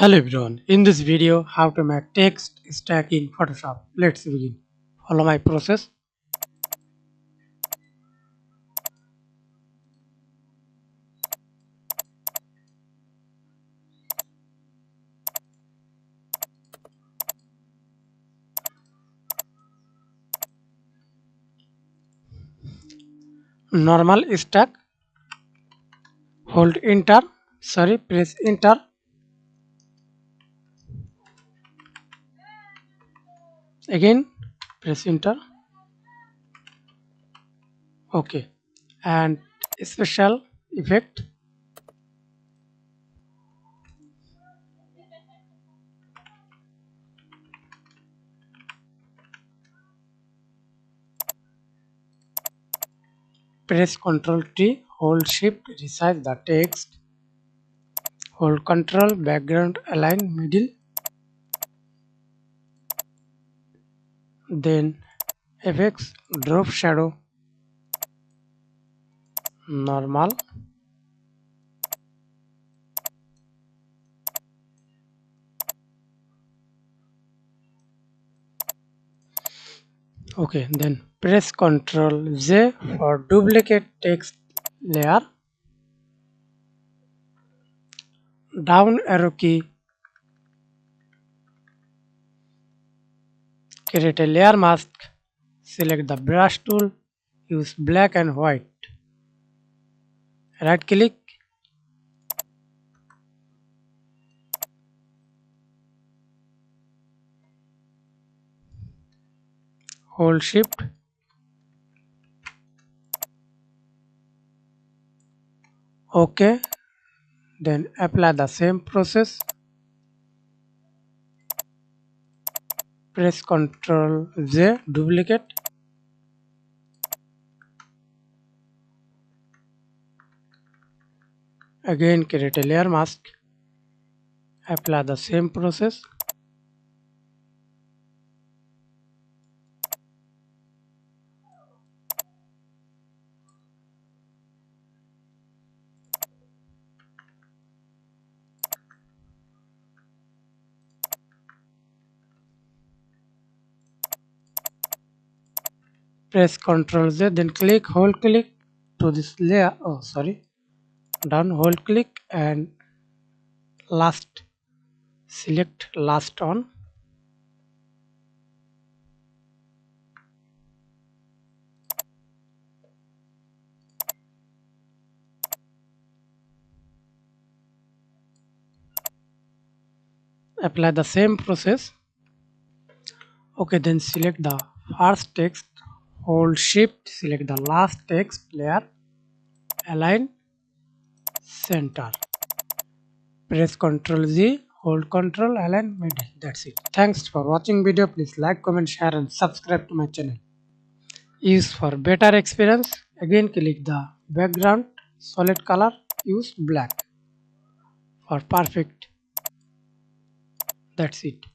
Hello everyone, in this video how to make text stack in Photoshop. Let's begin. Follow my process. Normal stack, hold enter, press enter. Again press enter. Okay, and special effect. Press Ctrl T, hold shift, resize the text. Hold Ctrl, background align middle. Then effects, drop shadow, normal. Okay, then press Ctrl J for duplicate text layer. Down arrow key, create a layer mask. Select the brush tool, use black and white. Right click, hold shift. OK. Then apply the same process. Press Ctrl J, duplicate. Again create a layer mask. Apply the same process. Press Ctrl Z, then hold click to this layer. Oh, sorry. Down, hold click and last. Select last on. Apply the same process. Okay, then select the first text, hold shift, select the last text layer, align, center. Press Ctrl Z, hold Ctrl, align middle. That's it. Thanks for watching video. Please like, comment, share and subscribe to my channel. Use for better experience. Again click the background, solid color, use black for perfect. That's it.